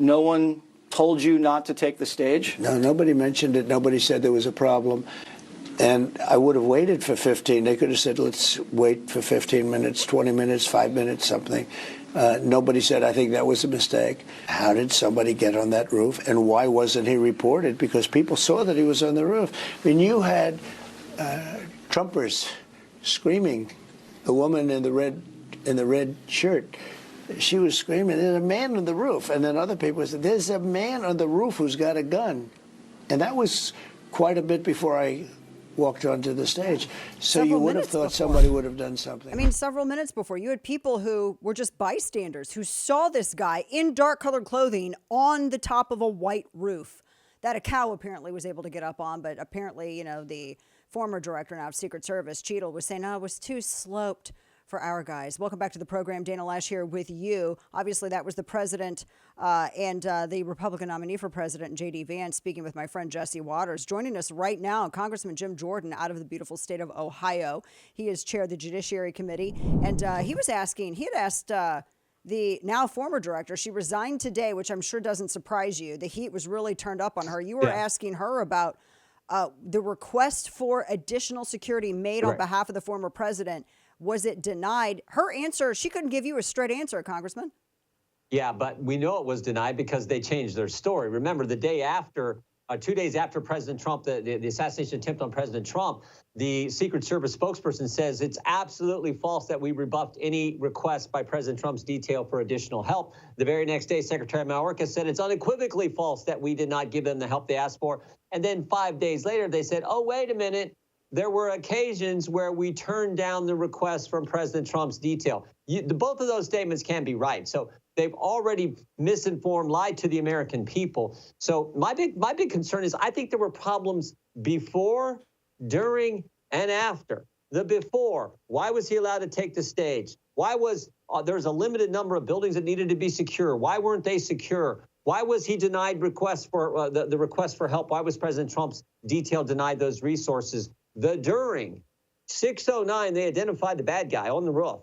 No one told you not to take the stage? No, nobody mentioned it. Nobody said there was a problem. And I would have waited for 15. They could have said, let's wait for 15 minutes, 20 minutes, 5 minutes, something. Nobody said, I think that was a mistake. How did somebody get on that roof? And why wasn't he reported? Because people saw that he was on the roof. I mean, you had Trumpers screaming. The woman in the red shirt, she was screaming, there's a man on the roof. And then other people said, there's a man on the roof who's got a gun. And that was quite a bit before I walked onto the stage. So you would have thought somebody would have done something. I mean, several minutes before, you had people who were just bystanders who saw this guy in dark-colored clothing on the top of a white roof that a cow apparently was able to get up on. But apparently, you know, the former director now of Secret Service, Cheatle, was saying, no, it was too sloped for our guys. Welcome back to the program. Dana Loesch here with you. Obviously, that was the president and the Republican nominee for president, J.D. Vance, speaking with my friend Jesse Waters. Joining us right now, Congressman Jim Jordan out of the beautiful state of Ohio. He is chair of the Judiciary Committee. And he had asked the now former director, she resigned today, which I'm sure doesn't surprise you. The heat was really turned up on her. You were asking her about the request for additional security made on behalf of the former president. Was it denied? Her answer, she couldn't give you a straight answer, Congressman. Yeah, but we know it was denied because they changed their story. Remember, the day after, 2 days after President Trump, the assassination attempt on President Trump, the Secret Service spokesperson says it's absolutely false that we rebuffed any request by President Trump's detail for additional help. The very next day, Secretary Mayorkas said it's unequivocally false that we did not give them the help they asked for. And then 5 days later, they said, oh, wait a minute. There were occasions where we turned down the request from President Trump's detail. Both of those statements can be right. So they've already misinformed, lied to the American people. So my big concern is I think there were problems before, during, and after. The before, why was he allowed to take the stage? Why was there's a limited number of buildings that needed to be secure? Why weren't they secure? Why was he denied requests for the request for help? Why was President Trump's detail denied those resources? The during, 6:09, they identified the bad guy on the roof.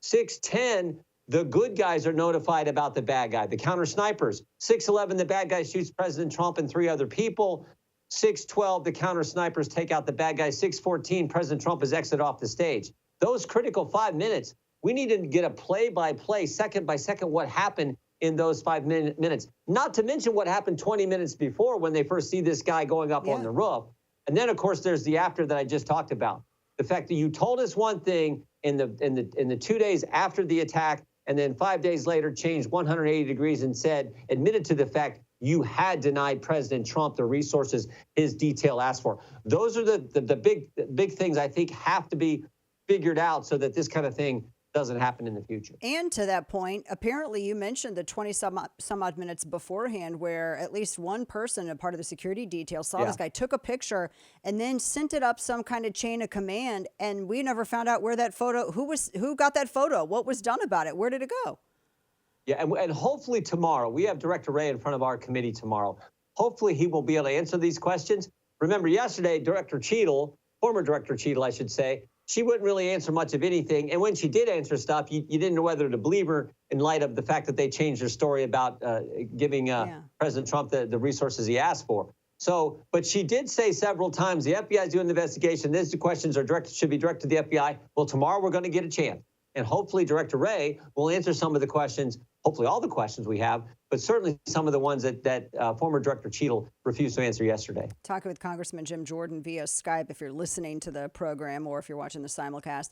6:10, the good guys are notified about the bad guy, the counter snipers. 6:11, the bad guy shoots President Trump and 3 other people. 6:12, the counter snipers take out the bad guy. 6:14, President Trump is exited off the stage. Those critical 5 minutes, we need to get a play-by-play, second by second, what happened in those 5 minutes. Not to mention what happened 20 minutes before when they first see this guy going up on the roof. And then, of course, there's the after that I just talked about. The fact that you told us one thing in the 2 days after the attack, and then 5 days later changed 180 degrees and admitted to the fact you had denied President Trump the resources his detail asked for. Those are the big things I think have to be figured out so that this kind of thing doesn't happen in the future. And to that point, apparently you mentioned the 20 some odd minutes beforehand where at least one person, a part of the security detail, saw this guy, took a picture, and then sent it up some kind of chain of command. And we never found out where that photo, who got that photo, what was done about it, where did it go? Yeah, and hopefully tomorrow, we have Director Wray in front of our committee tomorrow. Hopefully he will be able to answer these questions. Remember yesterday, Director Cheatle, former Director Cheatle, I should say, she wouldn't really answer much of anything. And when she did answer stuff, you didn't know whether to believe her in light of the fact that they changed their story about giving President Trump the resources he asked for. So, but she did say several times, the FBI is doing the investigation. These questions should be directed to the FBI. Well, tomorrow we're going to get a chance. And hopefully Director Wray will answer some of the questions, hopefully all the questions we have, but certainly some of the ones that former Director Cheatle refused to answer yesterday. Talking with Congressman Jim Jordan via Skype, if you're listening to the program or if you're watching the simulcast.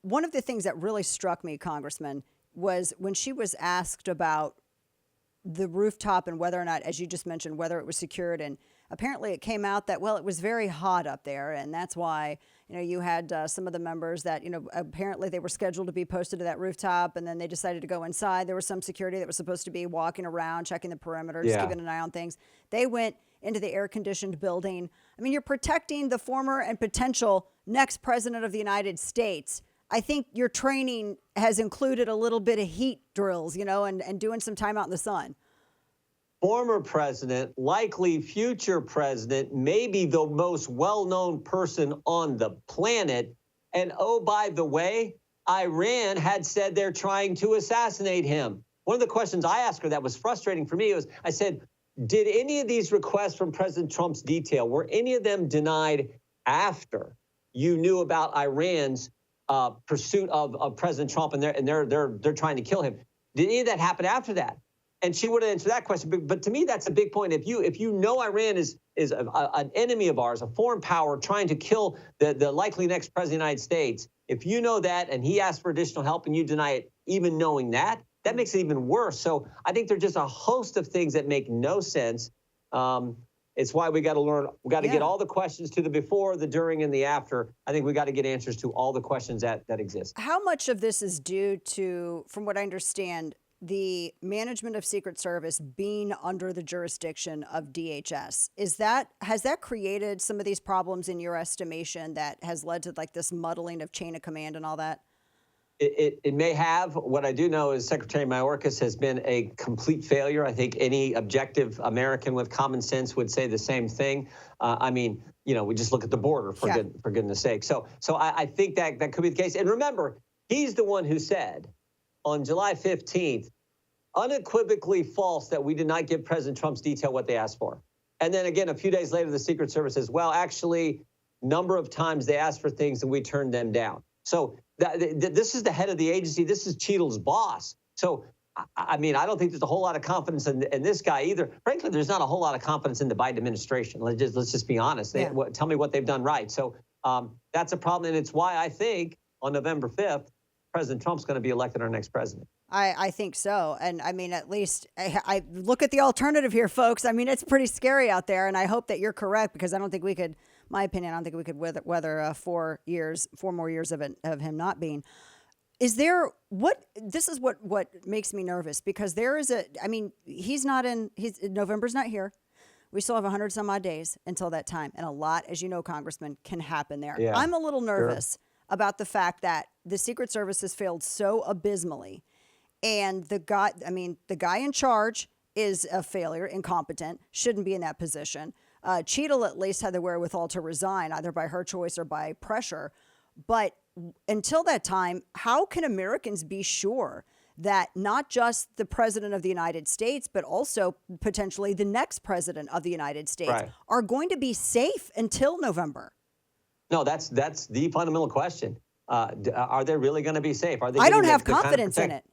One of the things that really struck me, Congressman, was when she was asked about the rooftop and whether or not, as you just mentioned, whether it was secured. And apparently it came out that, well, it was very hot up there. And that's why, you had some of the members that, apparently they were scheduled to be posted to that rooftop, and then they decided to go inside. There was some security that was supposed to be walking around, checking the perimeter, just keeping an eye on things. They went into the air-conditioned building. I mean, you're protecting the former and potential next president of the United States. I think your training has included a little bit of heat drills, and doing some time out in the sun. Former president, likely future president, maybe the most well-known person on the planet. And oh, by the way, Iran had said they're trying to assassinate him. one of the questions I asked her that was frustrating for me was, I said, did any of these requests from President Trump's detail, were any of them denied after you knew about Iran's pursuit of President Trump and they're trying to kill him? Did any of that happen after that? And she would have answered that question. But to me, that's a big point. If you know Iran is an enemy of ours, a foreign power trying to kill the likely next president of the United States, if you know that and he asks for additional help and you deny it, even knowing that, that makes it even worse. So I think there's just a host of things that make no sense. It's why we got to learn. We got to get all the questions to the before, the during, and the after. I think we got to get answers to all the questions that exist. How much of this is due to, from what I understand, the management of Secret Service being under the jurisdiction of DHS? Has that created some of these problems in your estimation that has led to like this muddling of chain of command and all that? It may have. What I do know is Secretary Mayorkas has been a complete failure. I think any objective American with common sense would say the same thing. I mean, we just look at the border, for goodness sake. So I think that could be the case. And remember, he's the one who said on July 15th, unequivocally false that we did not give President Trump's detail what they asked for. And then again, a few days later, the Secret Service says, well, actually, number of times they asked for things and we turned them down. So this is the head of the agency. This is Cheatle's boss. So, I mean, I don't think there's a whole lot of confidence in this guy either. Frankly, there's not a whole lot of confidence in the Biden administration. Let's just be honest. Tell me what they've done right. So that's a problem. And it's why I think on November 5th, President Trump's going to be elected our next president. I think so. And I mean, at least I look at the alternative here, folks. I mean, it's pretty scary out there. And I hope that you're correct, because I don't think we could, my opinion, I don't think we could weather 4 more years of him not being. Is there this is what makes me nervous, because there is November's not here. We still have 100 some odd days until that time. And a lot, as you know, Congressman, can happen there. Yeah, I'm a little nervous about the fact that the Secret Service has failed so abysmally. And the guy in charge is a failure, incompetent, shouldn't be in that position. Cheatle at least had the wherewithal to resign, either by her choice or by pressure. But until that time, how can Americans be sure that not just the president of the United States, but also potentially the next president of the United States are going to be safe until November? No, that's the fundamental question. Are they really going to be safe? Are they? I don't have confidence in it.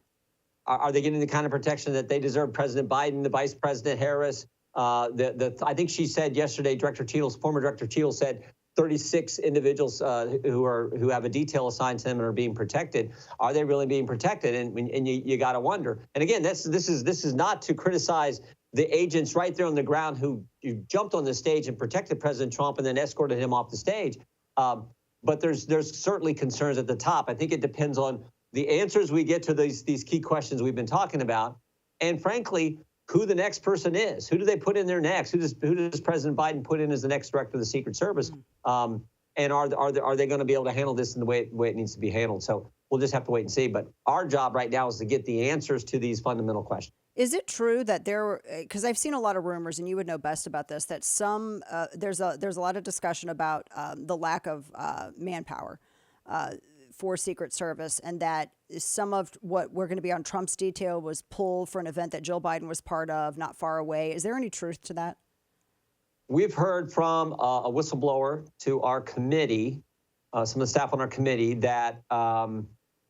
Are they getting the kind of protection that they deserve? President Biden, the Vice President Harris, I think she said yesterday, former Director Cheatle said 36 individuals who have a detail assigned to them and are being protected. Are they really being protected? And you got to wonder. And again, this is not to criticize the agents right there on the ground who jumped on the stage and protected President Trump and then escorted him off the stage. But there's certainly concerns at the top. I think it depends on the answers we get to these key questions we've been talking about, and frankly, who the next person is. Who do they put in there next? Who does President Biden put in as the next director of the Secret Service? And are they going to be able to handle this in the way it needs to be handled? So we'll just have to wait and see. But our job right now is to get the answers to these fundamental questions. Is it true that because I've seen a lot of rumors, and you would know best about this, that there's a lot of discussion about the lack of manpower for Secret Service, and that some of what we're going to be on Trump's detail was pulled for an event that Jill Biden was part of not far away. Is there any truth to that? We've heard from a whistleblower to our committee, some of the staff on our committee, that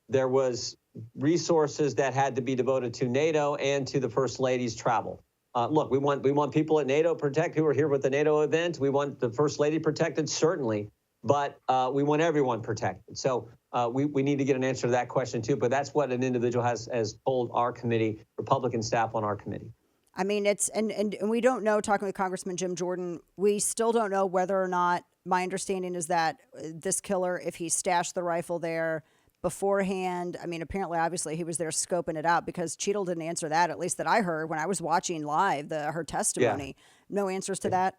there was resources that had to be devoted to NATO and to the First Lady's travel. Look, we want people at NATO who are here with the NATO event. We want the First Lady protected, certainly, but we want everyone protected. So we need to get an answer to that question too. But that's what an individual has told our committee, Republican staff on our committee. I mean, and we don't know, talking with Congressman Jim Jordan, we still don't know whether or not, my understanding is that this killer, if he stashed the rifle there beforehand, I mean, apparently, obviously, he was there scoping it out, because Cheatle didn't answer that, at least that I heard when I was watching live her testimony. Yeah. No answers to that?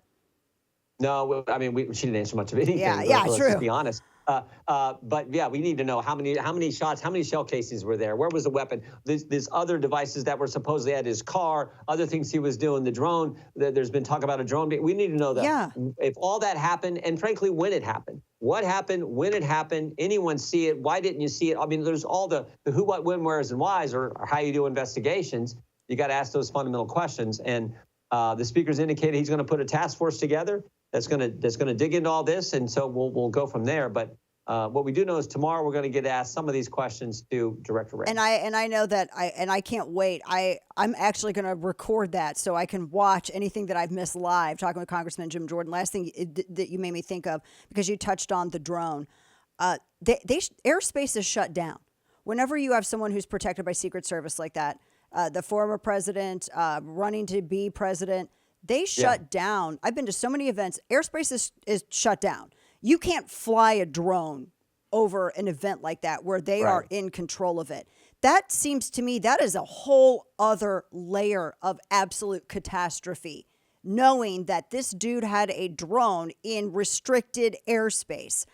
No, I mean, she didn't answer much of anything. Yeah, true. Let's be honest. But yeah, we need to know how many shots, how many shell casings were there, where was the weapon, there's other devices that were supposedly at his car, other things he was doing, the drone. There's been talk about a drone. We need to know that. Yeah. If all that happened, and frankly, when it happened, what happened, when it happened, anyone see it? Why didn't you see it? I mean, there's all the who, what, when, where's, and whys, or how you do investigations. You got to ask those fundamental questions. And the speaker's indicated he's going to put a task force together that's going to dig into all this, and so we'll go from there. But what we do know is tomorrow we're going to get asked some of these questions to Director Wray. And I know that I can't wait. I'm actually going to record that so I can watch anything that I've missed live. Talking with Congressman Jim Jordan. Last thing that you made me think of, because you touched on the drone, airspace is shut down. Whenever you have someone who's protected by Secret Service like that, the former president running to be president, they shut down. I've been to so many events. Airspace is shut down. You can't fly a drone over an event like that where they are in control of it. That seems to me that is a whole other layer of absolute catastrophe, knowing that this dude had a drone in restricted airspace.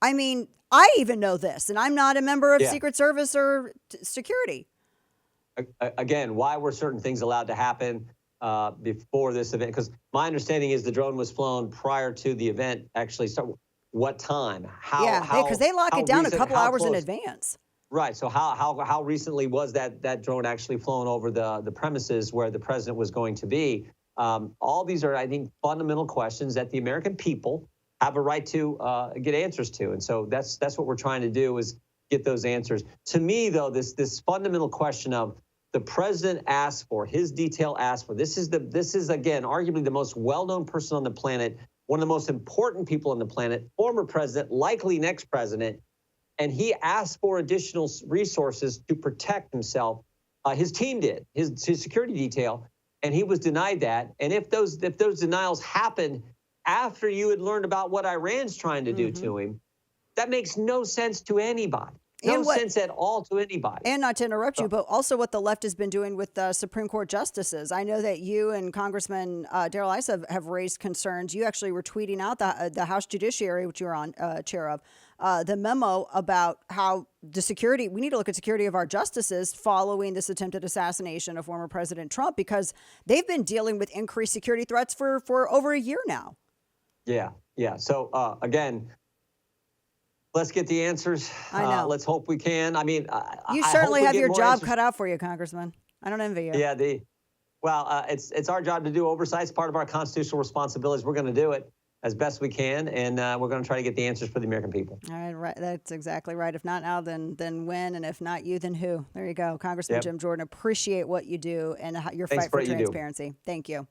I mean, I even know this, and I'm not a member of Secret Service or security. Again, why were certain things allowed to happen before this event? Because my understanding is the drone was flown prior to the event actually started. What time? How? Yeah, because they lock it down a couple hours in advance. Right. So how recently was that drone actually flown over the premises where the president was going to be? All these are, I think, fundamental questions that the American people have a right to get answers to, and so that's what we're trying to do, is get those answers. To me, though, this fundamental question of the president asked for, his detail asked for. This is again arguably the most well-known person on the planet, one of the most important people on the planet, former president, likely next president, and he asked for additional resources to protect himself. His team did, his security detail, and he was denied that. And if those denials happened after you had learned about what Iran's trying to do to him, that makes no sense to anybody. No sense at all to anybody. And not to interrupt you, but also what the left has been doing with Supreme Court justices. I know that you and Congressman Darrell Issa have raised concerns. You actually were tweeting out the House Judiciary, which you're on chair of, the memo about how we need to look at security of our justices following this attempted assassination of former President Trump, because they've been dealing with increased security threats for over a year now. Yeah. So again, let's get the answers. I know. Let's hope we can. I mean, you I certainly have your job answers. cut out for you, Congressman. I don't envy you. Yeah. It's our job to do oversight. It's part of our constitutional responsibilities. We're going to do it as best we can, and we're going to try to get the answers for the American people. All right, right. That's exactly right. If not now, then when, and if not you, then who? There you go, Congressman Jim Jordan. Appreciate what you do and your fight for transparency. Thank you.